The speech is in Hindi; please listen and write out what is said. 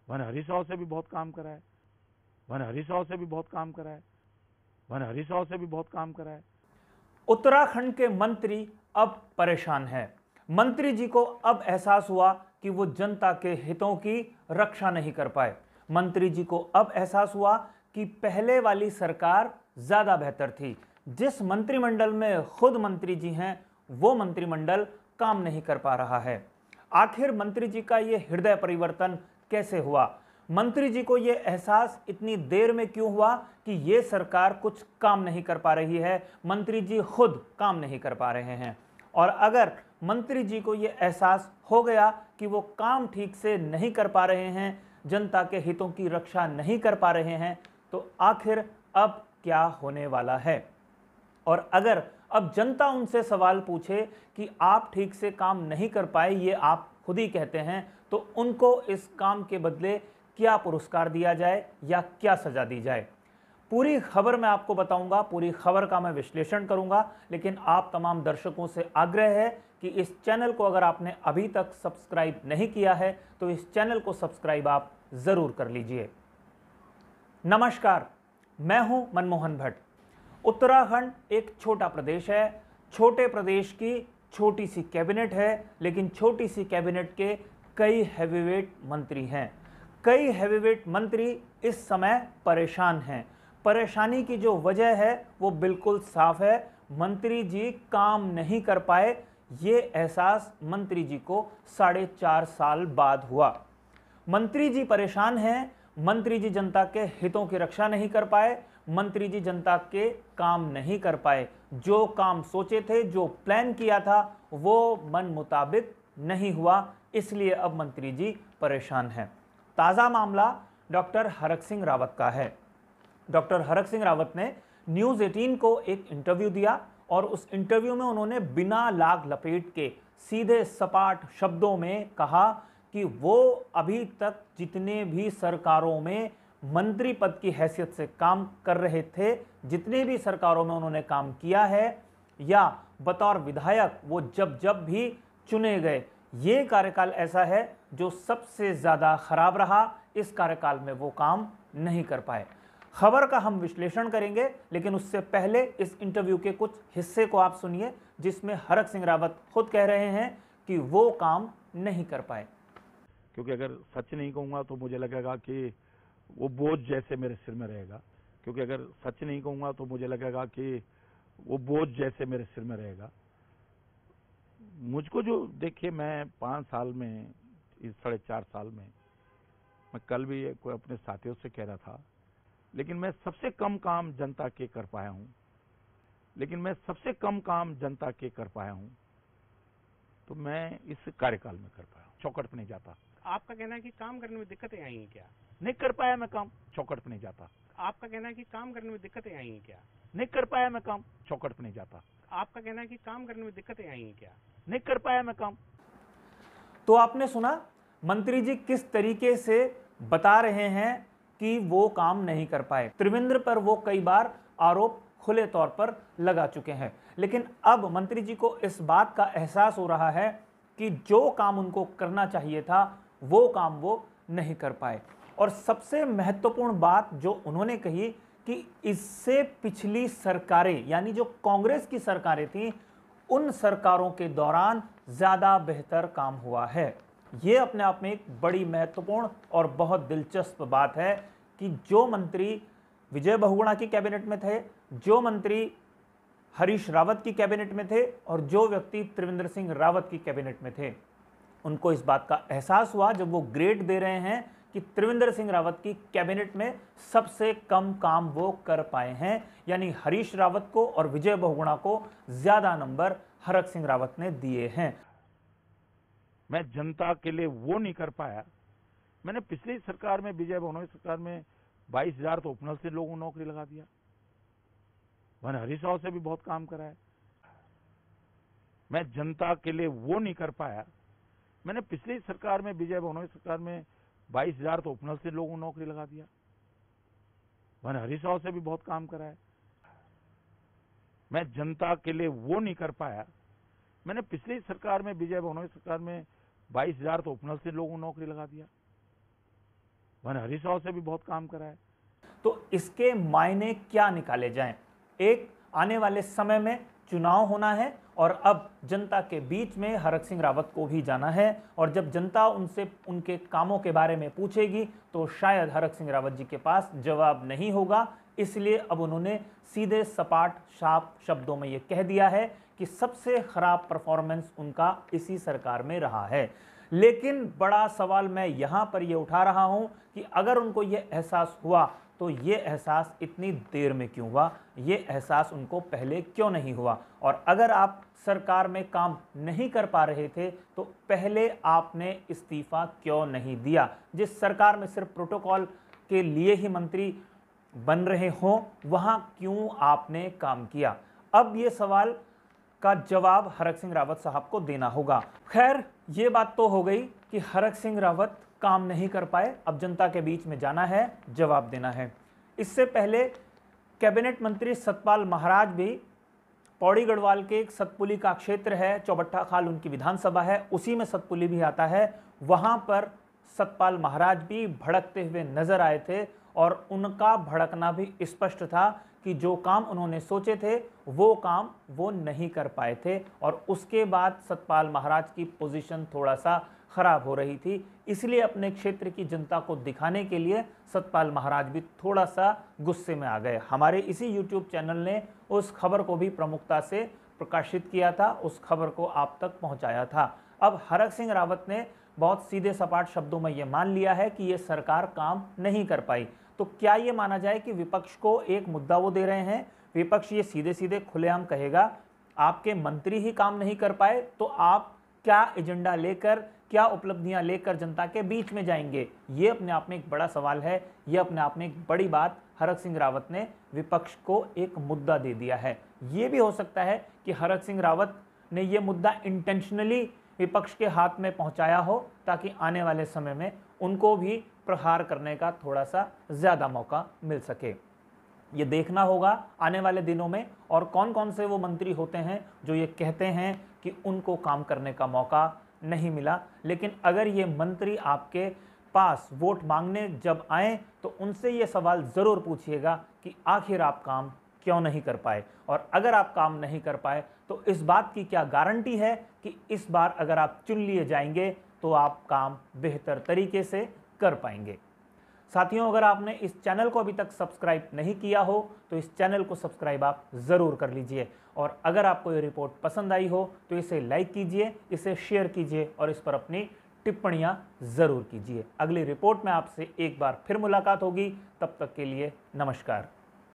वन हरीश राव से भी बहुत काम करा है, वन हरीश राव से भी बहुत काम करा है, वन हरीश राव से भी बहुत काम करा है। उत्तराखंड के मंत्री अब परेशान हैं। मंत्री जी को अब एहसास हुआ कि वो जनता के हितों की रक्षा नहीं कर पाए। मंत्री जी को अब एहसास हुआ कि पहले वाली सरकार ज्यादा बेहतर थी। जिस मंत्रिमंडल में खुद मंत्री जी हैं, वो मंत्रिमंडल काम नहीं कर पा रहा है। आखिर मंत्री जी का ये हृदय परिवर्तन कैसे हुआ? मंत्री जी को यह एहसास इतनी देर में क्यों हुआ कि यह सरकार कुछ काम नहीं कर पा रही है, मंत्री जी खुद काम नहीं कर पा रहे हैं? और अगर मंत्री जी को यह एहसास हो गया कि वो काम ठीक से नहीं कर पा रहे हैं, जनता के हितों की रक्षा नहीं कर पा रहे हैं, तो आखिर अब क्या होने वाला है? और अगर अब जनता उनसे सवाल पूछे कि आप ठीक से काम नहीं कर पाए, ये आप खुद ही कहते हैं, तो उनको इस काम के बदले क्या पुरस्कार दिया जाए या क्या सजा दी जाए? पूरी खबर मैं आपको बताऊंगा, पूरी खबर का मैं विश्लेषण करूंगा, लेकिन आप तमाम दर्शकों से आग्रह है कि इस चैनल को अगर आपने अभी तक सब्सक्राइब नहीं किया है तो इस चैनल को सब्सक्राइब आप जरूर कर लीजिए। नमस्कार, मैं हूं मनमोहन भट्ट। उत्तराखंड एक छोटा प्रदेश है, छोटे प्रदेश की छोटी सी कैबिनेट है, लेकिन छोटी सी कैबिनेट के कई हैवीवेट मंत्री हैं। कई हैवीवेट मंत्री इस समय परेशान हैं। परेशानी की जो वजह है वो बिल्कुल साफ है, मंत्री जी काम नहीं कर पाए। ये एहसास मंत्री जी को 4.5 साल बाद हुआ। मंत्री जी परेशान हैं, मंत्री जी जनता के हितों की रक्षा नहीं कर पाए, मंत्री जी जनता के काम नहीं कर पाए। जो काम सोचे थे, जो प्लान किया था, वो मन मुताबिक नहीं हुआ, इसलिए अब मंत्री जी परेशान हैं। ताज़ा मामला डॉक्टर हरक सिंह रावत का है। डॉक्टर हरक सिंह रावत ने न्यूज़ 18 को एक इंटरव्यू दिया और उस इंटरव्यू में उन्होंने बिना लाग लपेट के सीधे सपाट शब्दों में कहा कि वो अभी तक जितने भी सरकारों में मंत्री पद की हैसियत से काम कर रहे थे, जितने भी सरकारों में उन्होंने काम किया है, या बतौर विधायक वो जब जब भी चुने गए, ये कार्यकाल ऐसा है जो सबसे ज़्यादा खराब रहा। इस कार्यकाल में वो काम नहीं कर पाए। खबर का हम विश्लेषण करेंगे, लेकिन उससे पहले इस इंटरव्यू के कुछ हिस्से को आप सुनिए, जिसमें हरक सिंह रावत खुद कह रहे हैं कि वो काम नहीं कर पाए। क्योंकि अगर सच नहीं कहूंगा तो मुझे लगेगा कि वो बोझ जैसे मेरे सिर में रहेगा, क्योंकि अगर सच नहीं कहूंगा तो मुझे लगेगा कि वो बोझ जैसे मेरे सिर में रहेगा। मुझको जो देखिए, मैं 5 साल में, इस 4.5 साल में, मैं कल भी कोई अपने साथियों से कह रहा था, लेकिन मैं सबसे कम काम जनता के कर पाया हूं, लेकिन मैं सबसे कम काम जनता के कर पाया हूं, तो मैं इस कार्यकाल में कर पाया हूं। चौकट पे नहीं जाता। आपका कहना है कि काम करने में दिक्कतें आई हैं क्या? नहीं कर पाया मैं काम, चौकट पे नहीं जाता। आपका कहना है कि काम करने में दिक्कतें आई हैं क्या? नहीं कर पाया मैं काम, चौकट पे नहीं जाता। आपका कहना है कि काम करने में दिक्कतें आई हैं क्या? नहीं कर पाया मैं काम। तो आपने सुना मंत्री जी किस तरीके से बता रहे हैं कि वो काम नहीं कर पाए। त्रिवेंद्र पर वो कई बार आरोप खुले तौर पर लगा चुके हैं, लेकिन अब मंत्री जी को इस बात का एहसास हो रहा है कि जो काम उनको करना चाहिए था, वो काम वो नहीं कर पाए। और सबसे महत्वपूर्ण बात जो उन्होंने कही कि इससे पिछली सरकारें, यानी जो कांग्रेस की सरकारें थीं, उन सरकारों के दौरान ज़्यादा बेहतर काम हुआ है। ये अपने आप में एक बड़ी महत्वपूर्ण और बहुत दिलचस्प बात है कि जो मंत्री विजय बहुगुणा की कैबिनेट में थे, जो मंत्री हरीश रावत की कैबिनेट में थे और जो व्यक्ति त्रिवेंद्र सिंह रावत की कैबिनेट में थे, उनको इस बात का एहसास हुआ जब वो ग्रेड दे रहे हैं कि त्रिवेंद्र सिंह रावत की कैबिनेट में सबसे कम काम वो कर पाए हैं, यानी हरीश रावत को और विजय बहुगुणा को ज्यादा नंबर हरक सिंह रावत ने दिए हैं। मैं जनता के लिए वो नहीं कर पाया। मैंने पिछली सरकार में, विजय बहुगुणा सरकार में 22,000 तो उपनल से लोगों को नौकरी लगा दिया। मैंने हरीश राव से भी बहुत काम करा है। मैं जनता के लिए वो नहीं कर पाया। मैंने पिछली सरकार में, विजय बहुगुणा सरकार में 22,000 तो उपनल से लोगों को नौकरी लगा दिया। मैंने जनता के लिए वो नहीं कर पाया। मैं जनता के लिए वो नहीं कर पाया। मैंने पिछली सरकार में, विजय बहुगुणा सरकार में 22,000 तो उपनल से लोगों को नौकरी लगा दिया। मैं जनता के लिए वो नहीं कर पाया। मैंने पिछली सरकार में, विजय बहुगुणा सरकार में 22,000 तो उपनल से लोगों को नौकरी लगा दिया। मैंने हरीश राव से भी बहुत काम करा है। मैं जनता के लिए वो नहीं कर पाया। मैंने पिछली सरकार में, विजय बहुगुणा सरकार में 22,000 तो उपनल से लोगों को नौकरी लगा दिया। मैंने हरीश राव से भी बहुत काम करा है। तो इसके मायने क्या निकाले जाएं? एक, आने वाले समय में चुनाव होना है और अब जनता के बीच में हरक सिंह रावत को भी जाना है, और जब जनता उनसे उनके कामों के बारे में पूछेगी तो शायद हरक सिंह रावत जी के पास जवाब नहीं होगा। इसलिए अब उन्होंने सीधे सपाट साफ शब्दों में ये कह दिया है कि सबसे खराब परफॉर्मेंस उनका इसी सरकार में रहा है। लेकिन बड़ा सवाल मैं यहां पर यह उठा रहा हूं कि अगर उनको यह एहसास हुआ तो ये एहसास इतनी देर में क्यों हुआ? ये एहसास उनको पहले क्यों नहीं हुआ? और अगर आप सरकार में काम नहीं कर पा रहे थे तो पहले आपने इस्तीफा क्यों नहीं दिया? जिस सरकार में सिर्फ प्रोटोकॉल के लिए ही मंत्री बन रहे हों, वहां क्यों आपने काम किया? अब ये सवाल का जवाब हरक सिंह रावत साहब को देना होगा। खैर, ये बात तो हो गई कि हरक सिंह रावत काम नहीं कर पाए, अब जनता के बीच में जाना है, जवाब देना है। इससे पहले कैबिनेट मंत्री सतपाल महाराज भी, पौड़ी गढ़वाल के एक सतपुली का क्षेत्र है, चौबट्टा खाल उनकी विधानसभा है, उसी में सतपुली भी आता है, वहां पर सतपाल महाराज भी भड़कते हुए नजर आए थे और उनका भड़कना भी स्पष्ट था कि जो काम उन्होंने सोचे थे वो काम वो नहीं कर पाए थे, और उसके बाद सतपाल महाराज की पोजीशन थोड़ा सा खराब हो रही थी। इसलिए अपने क्षेत्र की जनता को दिखाने के लिए सतपाल महाराज भी थोड़ा सा गुस्से में आ गए। हमारे इसी YouTube चैनल ने उस खबर को भी प्रमुखता से प्रकाशित किया था, उस खबर को आप तक पहुंचाया था। अब हरक सिंह रावत ने बहुत सीधे सपाट शब्दों में यह मान लिया है कि यह सरकार काम नहीं कर पाई। तो क्या ये माना जाए कि विपक्ष को एक मुद्दा वो दे रहे हैं, विपक्ष ये सीधे सीधे खुलेआम कहेगा आपके मंत्री ही काम नहीं कर पाए तो आप क्या एजेंडा लेकर, क्या उपलब्धियां लेकर जनता के बीच में जाएंगे? ये अपने आप में एक बड़ा सवाल है, ये अपने आप में एक बड़ी बात हरक सिंह रावत ने विपक्ष को एक मुद्दा दे दिया है। ये भी हो सकता है कि हरक सिंह रावत ने ये मुद्दा इंटेंशनली विपक्ष के हाथ में पहुंचाया हो ताकि आने वाले समय में उनको भी प्रहार करने का थोड़ा सा ज़्यादा मौका मिल सके। ये देखना होगा आने वाले दिनों में, और कौन कौन से वो मंत्री होते हैं जो ये कहते हैं कि उनको काम करने का मौका नहीं मिला। लेकिन अगर ये मंत्री आपके पास वोट मांगने जब आए तो उनसे ये सवाल ज़रूर पूछिएगा कि आखिर आप काम क्यों नहीं कर पाए, और अगर आप काम नहीं कर पाए तो इस बात की क्या गारंटी है कि इस बार अगर आप चुन लिए जाएंगे तो आप काम बेहतर तरीके से कर पाएंगे। साथियों, अगर आपने इस चैनल को अभी तक सब्सक्राइब नहीं किया हो तो इस चैनल को सब्सक्राइब आप ज़रूर कर लीजिए, और अगर आपको ये रिपोर्ट पसंद आई हो तो इसे लाइक कीजिए, इसे शेयर कीजिए और इस पर अपनी टिप्पणियां ज़रूर कीजिए। अगली रिपोर्ट में आपसे एक बार फिर मुलाकात होगी, तब तक के लिए नमस्कार।